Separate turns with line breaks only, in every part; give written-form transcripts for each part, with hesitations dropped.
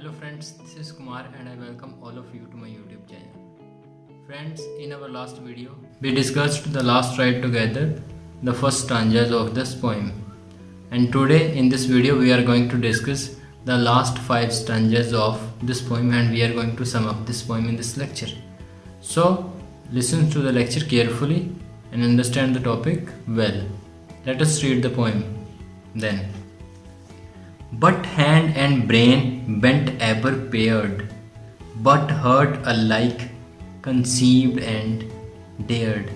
Hello friends, this is Kumar and I welcome all of you to my YouTube channel. Friends, in our last video, we discussed the last ride together, the first stanzas of this poem. And today in this video we are going to discuss the last 5 stanzas of this poem and we are going to sum up this poem in this lecture. So, listen to the lecture carefully and understand the topic well. Let us read the poem then. But hand and brain bent ever paired, but heart alike conceived and dared.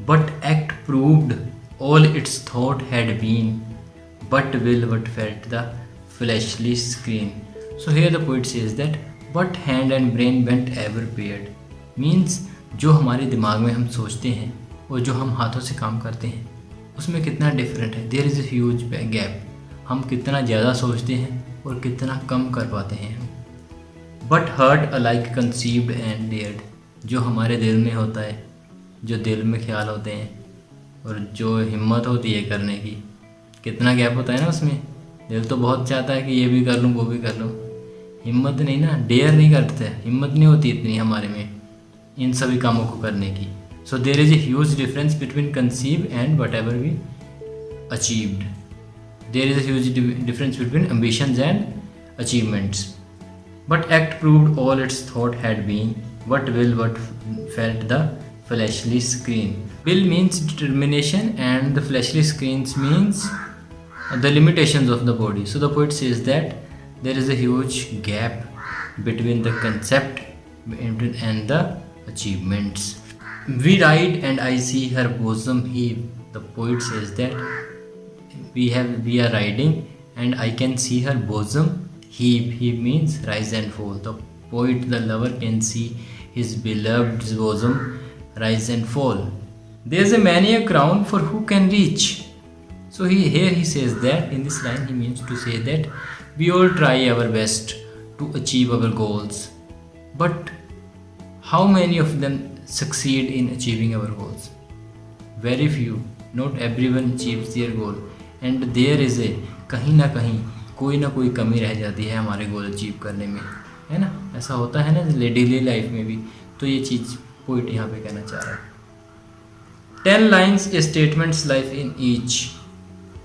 But act proved all its thought had been, but will what felt the fleshly screen. So here the poet says that but hand and brain bent ever paired means जो हमारे दिमाग में हम सोचते हैं और जो हम हाथों से काम करते हैं उसमें कितना डिफरेंट है. There is a huge gap. हम कितना ज़्यादा सोचते हैं और कितना कम कर पाते हैं. But heart alike conceived and dared, जो हमारे दिल में होता है, जो दिल में ख्याल होते हैं और जो हिम्मत होती है करने की, कितना गैप होता है ना उसमें. दिल तो बहुत चाहता है कि ये भी कर लूँ वो भी कर लूँ, हिम्मत नहीं ना, डेयर नहीं करते, हिम्मत नहीं होती इतनी हमारे में इन सभी कामों को करने की. So there is a huge difference between conceive and whatever we achieved. There is a huge difference between ambitions and achievements. But act proved all its thought had been, what will what felt the fleshly screen. Will means determination and the fleshly screens means the limitations of the body. So the poet says that there is a huge gap between the concept and the achievements. We ride and I see her bosom heave. The poet says that we are riding and I can see her bosom heave. Heave means rise and fall. The poet, the lover, can see his beloved's bosom rise and fall. There's a many a crown for who can reach. So here he says that in this line he means to say that we all try our best to achieve our goals, but how many of them succeed in achieving our goals? Very few. Not everyone achieves their goal. And there is a कहीं ना कोई कमी रह जाती है हमारे goal achieve करने में, है ना. ऐसा होता है ना डेली लाइफ में भी. तो ये चीज़ पोइट यहाँ पे कहना चाह रहा है. 10 lines a statement's life in each.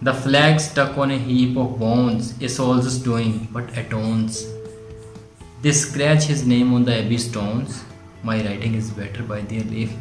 The flag stuck on a heap of bones, a soldier's doing but atones. They scratch his name on the abbey stones. My writing is better by their leave.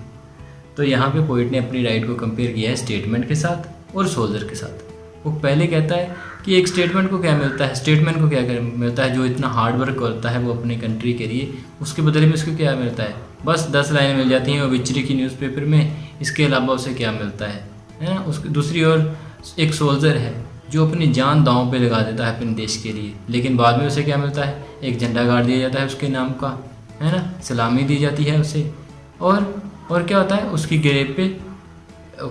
तो यहाँ पे poet ने अपनी right को compare किया है statement के साथ और सोल्जर के साथ. वो पहले कहता है कि एक स्टेटमेंट को क्या मिलता है, स्टेटमेंट को क्या मिलता है, जो इतना हार्ड वर्क करता है वो अपने कंट्री के लिए, उसके बदले में उसको क्या मिलता है, बस 10 लाइनें मिल जाती हैं ओबिचुरी की न्यूज़पेपर में. इसके अलावा उसे क्या मिलता है ना. उसकी दूसरी ओर एक सोल्जर है जो अपनी जान दांव पे लगा देता है अपने देश के लिए, लेकिन बाद में उसे क्या मिलता है, एक झंडा गाड़ दिया जाता है उसके नाम का, है ना, सलामी दी जाती है उसे. और क्या होता है, उसकी ग्रेव पे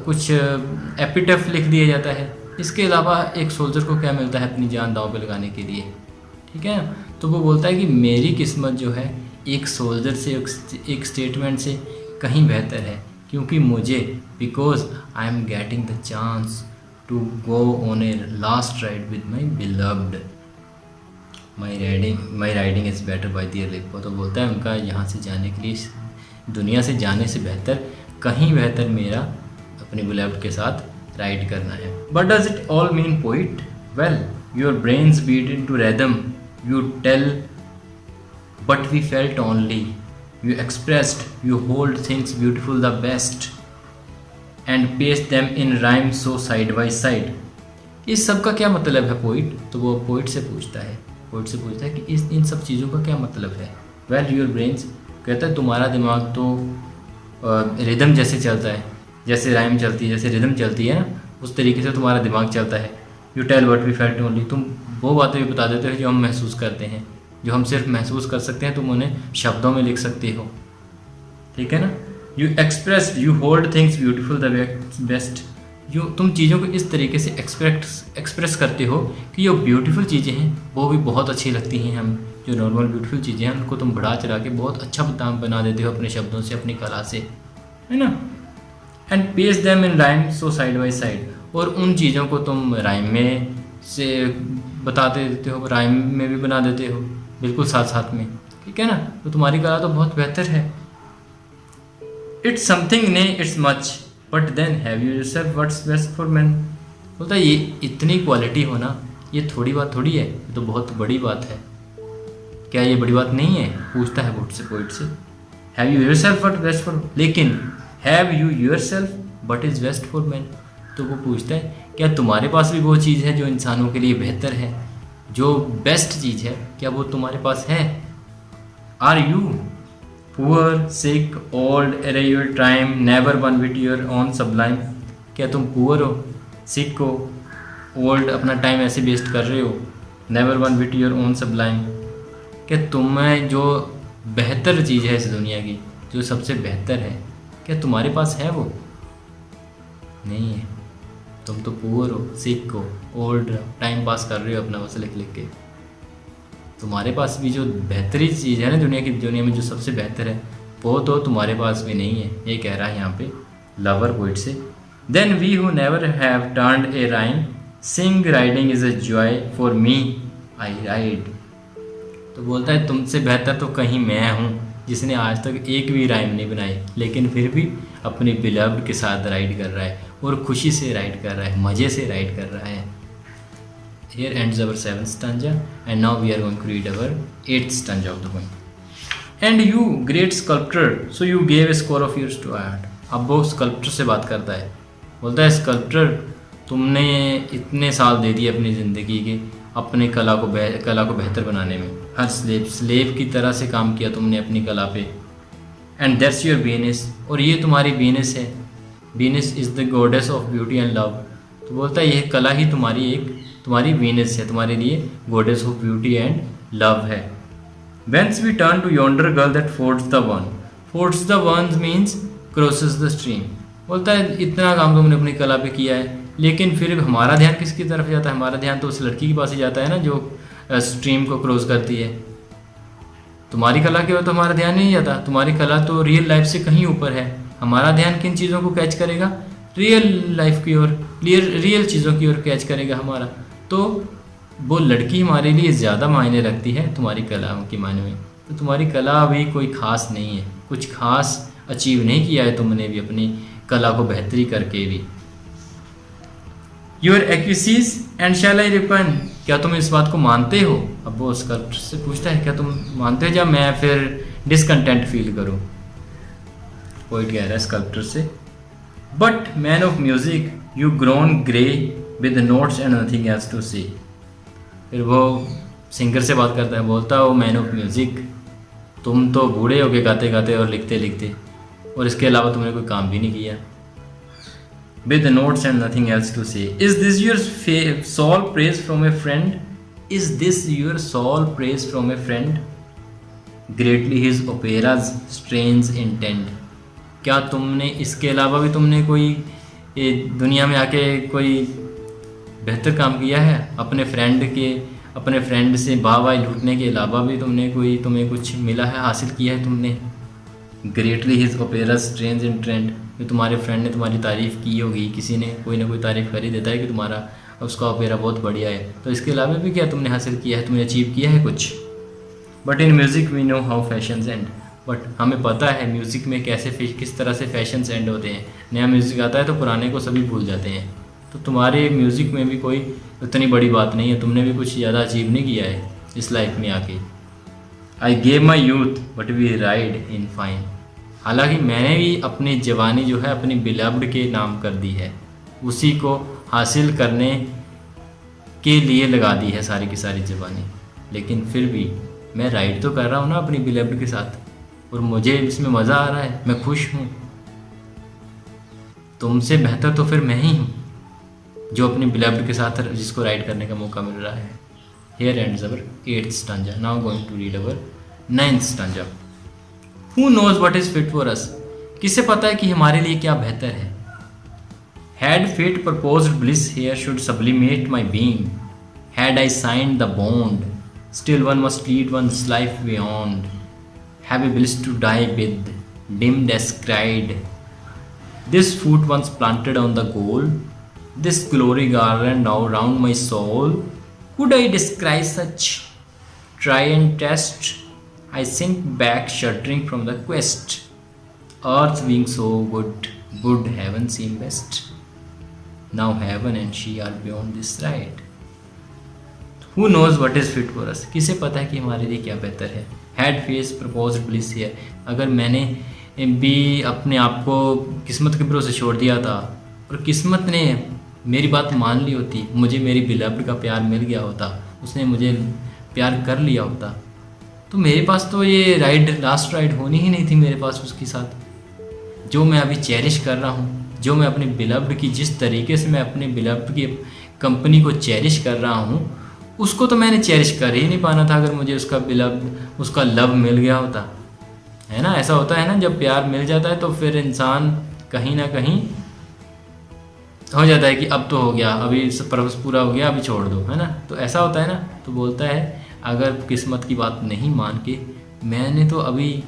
कुछ एपिटफ लिख दिया जाता है. इसके अलावा एक सोल्जर को क्या मिलता है अपनी जान दांव पे लगाने के लिए, ठीक है. तो वो बोलता है कि मेरी किस्मत जो है एक सोल्जर से, एक स्टेटमेंट से कहीं बेहतर है, क्योंकि मुझे because I am getting the chance to go on a last ride with my beloved. My riding is better by their lip. तो बोलता है उनका यहाँ से जाने के लिए, दुनिया से जाने से बेहतर, कहीं बेहतर मेरा अपने बिलव्ड के साथ राइड करना है. But does it all mean poet? Well, your brains beat in to rhythm, you tell, but we felt only, you expressed, you hold things beautiful the best, and paste them in rhyme so side by side. इस सब का क्या मतलब है poet? तो वो poet से पूछता है कि इन सब चीज़ों का क्या मतलब है. वेल, योर ब्रेन्स, कहता है तुम्हारा दिमाग तो रिदम जैसे चलता है, जैसे राइम चलती है, जैसे रिदम चलती है ना, उस तरीके से तुम्हारा दिमाग चलता है. You tell what we felt only, तुम वो बातें भी बता देते हो जो हम महसूस करते हैं, जो हम सिर्फ महसूस कर सकते हैं, तुम उन्हें शब्दों में लिख सकते हो, ठीक है ना. You express, you hold things beautiful the best, तुम चीज़ों को इस तरीके से एक्सप्रेस करते हो कि जो ब्यूटीफुल चीज़ें हैं वो भी बहुत अच्छी लगती हैं. हम जो नॉर्मल ब्यूटीफुल चीज़ें हैं उनको तुम बढ़ा चढ़ा के बहुत अच्छा बना देते हो अपने शब्दों से, अपनी कला से, है ना. And paste them in rhyme so side by side, और उन चीज़ों को तुम राइम में से बताते देते हो, राइम में भी बना देते हो बिल्कुल साथ साथ में, ठीक है ना। तो तुम्हारी कला तो बहुत बेहतर है। इट्स समथिंग ने it's much but then have you yourself what's best for man. बोलता है ये इतनी क्वालिटी होना ये थोड़ी बात थोड़ी है, ये तो बहुत बड़ी बात है। क्या ये बड़ी बात नहीं है, पूछता है पोइट से। Have you yourself what best for, लेकिन have you yourself but is best for man. तो वो पूछता है क्या तुम्हारे पास भी वो चीज़ है जो इंसानों के लिए बेहतर है, जो बेस्ट चीज़ है, क्या वो तुम्हारे पास है। Are you poor sick old ere your time never one whit your own sublime. क्या तुम पुअर हो, सिक हो, ओल्ड, अपना टाइम ऐसे वेस्ट कर रहे हो, never one whit your own sublime. क्या तुम्हें जो बेहतर चीज़ है इस दुनिया की, जो सबसे बेहतर है, क्या तुम्हारे पास है वो? नहीं है। तुम तो पुअर हो, सिक हो, ओल्ड, टाइम पास कर रहे हो अपना बस लिख लिख के। तुम्हारे पास भी जो बेहतरीन चीज़ है ना दुनिया में जो सबसे बेहतर है, वो तो तुम्हारे पास भी नहीं है। ये कह रहा है यहाँ पे लवर पोइट से। Then we who never have turned a rhyme sing riding is a joy for me I ride. तो बोलता है तुमसे बेहतर तो कहीं मैं हूँ जिसने आज तक एक भी राइम नहीं बनाई, लेकिन फिर भी अपने बिलव्ड के साथ राइड कर रहा है और खुशी से राइड कर रहा है, मज़े से राइड कर रहा है। Here ends our 7th stanza and now we are going to read our 8th stanza of the poem. And you great sculptor, so you gave a score of years to art. अब वो sculptor से बात करता है, बोलता है sculptor तुमने इतने साल दे दिए अपनी ज़िंदगी के अपने कला को बेहतर बनाने में। हर स्लेव की तरह से काम किया तुमने अपनी कला पे। एंड दैट्स योर वीनस, और ये तुम्हारी वीनस है। Venus is the goddess of beauty and love. तो बोलता है यह कला ही तुम्हारी वीनस है, तुम्हारे लिए goddess of beauty and love है। Whence we turn to yonder girl that fords the one means crosses the stream. बोलता है इतना काम तुमने अपनी कला पे किया है, लेकिन फिर हमारा ध्यान किसकी तरफ जाता है? हमारा ध्यान तो उस लड़की के पास ही जाता है ना जो स्ट्रीम को क्रॉस करती है। तुम्हारी कला की ओर तो हमारा ध्यान नहीं जाता। तुम्हारी कला तो रियल लाइफ से कहीं ऊपर है। हमारा ध्यान किन चीज़ों को कैच करेगा? रियल लाइफ की ओर, रियल चीज़ों की ओर कैच करेगा हमारा। तो वो लड़की हमारे लिए ज़्यादा मायने रखती है तुम्हारी कला के मायने में। तो तुम्हारी कला अभी कोई ख़ास नहीं है, कुछ ख़ास अचीव नहीं किया है तुमने भी अपनी कला को बेहतरी करके भी। Your accuses and shall I ripen, क्या तुम इस बात को मानते हो? अब वो स्कल्प्टर से पूछता है क्या तुम मानते हो, या मैं फिर डिसकंटेंट फील करूं? पोइट कह रहा है स्कल्प्टर से, but man of music you grown grey with notes and nothing else to see. फिर वो सिंगर से बात करता है, बोलता है वो मैन ऑफ म्यूजिक तुम तो बूढ़े हो गए गाते गाते और लिखते लिखते, और इसके अलावा तुमने कोई काम भी नहीं किया। With the notes and nothing else to say. Is this your sole praise from a friend? Is this your sole praise from a friend? Greatly his opera's strange intent. क्या तुमने इसके अलावा भी तुमने कोई दुनिया में आके कोई बेहतर काम किया है? अपने फ्रेंड से वाह लूटने के अलावा भी तुम्हें कुछ मिला है, हासिल किया है तुमने? ग्रेटली हिज ओपेरा स्ट्रेंज इन ट्रेंड, तुम्हारे फ्रेंड ने तुम्हारी तारीफ़ की होगी, किसी ने कोई ना कोई तारीफ़ कर ही देता है कि तुम्हारा उसका ओपेरा बहुत बढ़िया है। तो इसके अलावा भी क्या तुमने हासिल किया है, तुमने अचीव किया है कुछ? But in music we know how fashions end, but हमें पता है म्यूज़िक में किस तरह से फैशंस एंड होते हैं। नया म्यूज़िक आता है तो पुराने को सभी भूल जाते हैं। तो तुम्हारे म्यूज़िक में भी कोई उतनी बड़ी बात नहीं है, तुमने भी कुछ ज़्यादा अचीव नहीं किया है इस लाइफ में आके। I gave my youth but we ride in fine, हालांकि मैंने भी अपनी जवानी जो है अपनी बिलव्ड के नाम कर दी है, उसी को हासिल करने के लिए लगा दी है सारी की सारी जवानी, लेकिन फिर भी मैं राइड तो कर रहा हूँ ना अपनी बिलव्ड के साथ, और मुझे इसमें मज़ा आ रहा है, मैं खुश हूँ। तुमसे बेहतर तो फिर मैं ही हूँ जो अपनी बिलव्ड के साथ जिसको राइड करने का मौका मिल रहा है। Here ends our 8th stanza. Now going to read our 9th stanza. Who knows what is fit for us? किसे पता है कि हमारे लिए क्या बेहतर है? Had fate proposed bliss here should sublimate my being. Had I signed the bond, still one must lead one's life beyond. Have a bliss to die with, dim descried. This foot once planted on the goal, this glory garland now round my soul. Could I describe such? Try and test. I sink back shuddering from the quest. Earth being so good, would heaven seem best? Now heaven and she are beyond this ride. Who knows what is fit for us? किसे पता है कि हमारे लिए क्या बेहतर है? Had face proposed bliss here. अगर मैंने भी अपने आप को किस्मत के भरोसे छोड़ दिया था और किस्मत ने मेरी बात मान ली होती, मुझे मेरी बिलव्ड का प्यार मिल गया होता, उसने मुझे प्यार कर लिया होता, तो मेरे पास तो ये राइड, लास्ट राइड होनी ही नहीं थी मेरे पास उसके साथ। जो मैं अभी चेरिश कर रहा हूँ, जो मैं अपने बिलव्ड की, जिस तरीके से मैं अपने बिलव्ड की कंपनी को चेरिश कर रहा हूँ, उसको तो मैंने चेरिश कर ही नहीं पाना था अगर मुझे उसका बिलव्ड, उसका लव मिल गया होता, है ना। ऐसा होता है ना, जब प्यार मिल जाता है तो फिर इंसान कहीं ना कहीं हो जाता है कि अब तो हो गया, अभी पर्पस पूरा हो गया, अभी छोड़ दो, है ना। तो ऐसा होता है ना। तो बोलता है अगर किस्मत की बात नहीं मान के, मैंने तो अभी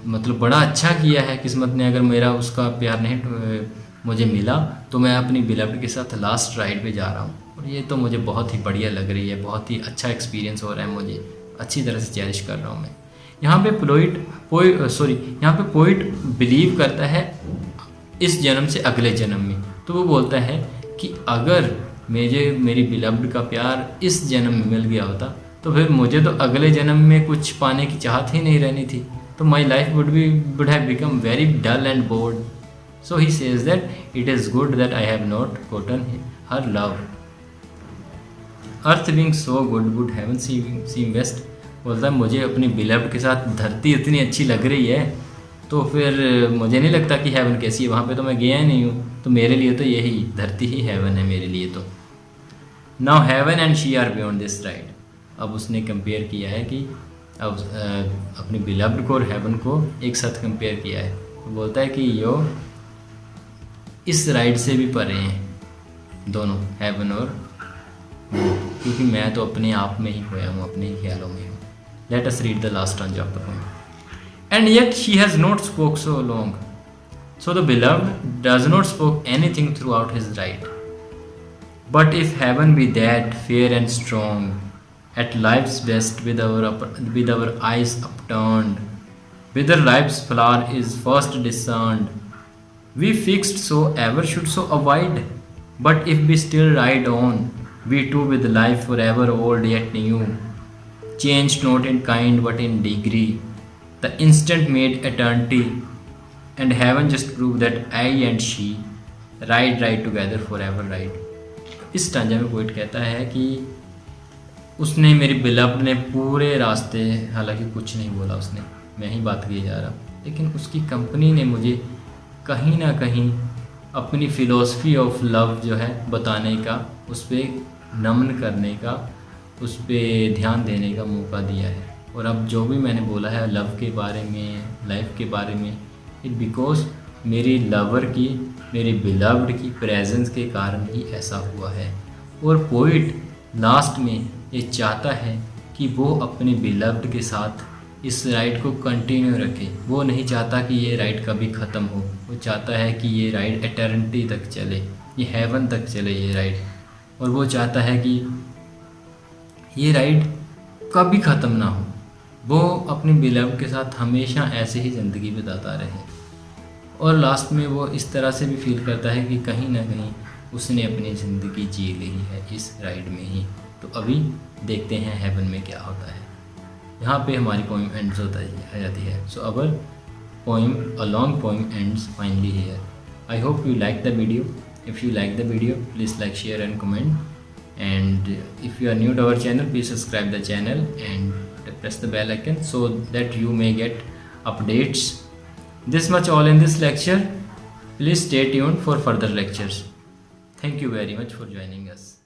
मतलब बड़ा अच्छा किया है किस्मत ने, अगर मेरा उसका प्यार नहीं मुझे मिला तो मैं अपनी बिलव्ड के साथ लास्ट राइड पे जा रहा हूँ और ये तो मुझे बहुत ही बढ़िया लग रही है, बहुत ही अच्छा एक्सपीरियंस हो रहा है, मुझे अच्छी तरह से चेरिश कर रहा हूँ मैं। यहाँ पे यहाँ पे पोइट बिलीव करता है इस जन्म से अगले जन्म में। तो वो बोलता है कि अगर मेरी बिलव्ड का प्यार इस जन्म में मिल गया होता तो फिर मुझे तो अगले जन्म में कुछ पाने की चाहत ही नहीं रहनी थी, तो my life would have become very dull and bored. So he says that it is good that I have not gotten her love. Earth being so good, would heaven seem best. बोलता है मुझे अपनी beloved के साथ धरती इतनी अच्छी लग रही है तो फिर मुझे नहीं लगता कि हेवन कैसी है, वहाँ पे तो मैं गया ही नहीं हूँ, तो मेरे लिए तो यही धरती ही हेवन है मेरे लिए। तो now heaven and she are beyond this ride. अब उसने कंपेयर किया है कि अब अपनी बिलव्ड को और हेवन को एक साथ कंपेयर किया है। तो बोलता है कि यो इस राइड से भी परे हैं दोनों, हेवन और क्योंकि मैं तो अपने आप में ही खोया हूँ, अपने ही ख्यालों में हूँ। Let us read the last stanza of the poem. And yet she has not spoke so long. So the beloved does not spoke anything throughout his ride. But if heaven be that fair and strong, at life's best with our eyes upturned, whither life's flower is first discerned, we fixed so ever should so avoid. But if we still ride on, we too with life forever old yet new, changed not in kind but in degree. The instant made eternity, and heaven just proved that I and she ride together forever ride. इस stanza में poet कहता है कि उसने, मेरी beloved ने पूरे रास्ते, हालांकि कुछ नहीं बोला उसने, मैं ही बात किए जा रहा, लेकिन उसकी कंपनी ने मुझे कहीं ना कहीं अपनी फ़िलोसफी ऑफ लव जो है बताने का, उस पर नमन करने का, उस पर ध्यान देने का मौका दिया है। और अब जो भी मैंने बोला है लव के बारे में, लाइफ के बारे में, इट बिकॉज मेरी लवर की, मेरी बिलव्ड की प्रेजेंस के कारण ही ऐसा हुआ है। और पोइट लास्ट में ये चाहता है कि वो अपने बिलव्ड के साथ इस राइड को कंटिन्यू रखे। वो नहीं चाहता कि ये राइड कभी ख़त्म हो, वो चाहता है कि ये राइड एटर्निटी तक चले, ये हेवन तक चले ये राइड। और वो चाहता है कि ये राइड कभी ख़त्म ना हो, वो अपनी बिलव्ड के साथ हमेशा ऐसे ही ज़िंदगी बिताता रहे। और लास्ट में वो इस तरह से भी फील करता है कि कहीं ना कहीं उसने अपनी ज़िंदगी जी ली है इस राइड में ही। तो अभी देखते हैं हेवन में क्या होता है। यहाँ पे हमारी पोइम एंड्स होता है जाती है। So our poem, a long poem ends finally here. I hope you like the video. If you like the video please like, share and comment, and if you are new to our channel, please subscribe the channel and press the bell icon so that you may get updates. This much all in this lecture. Please stay tuned for further lectures. Thank you very much for joining us.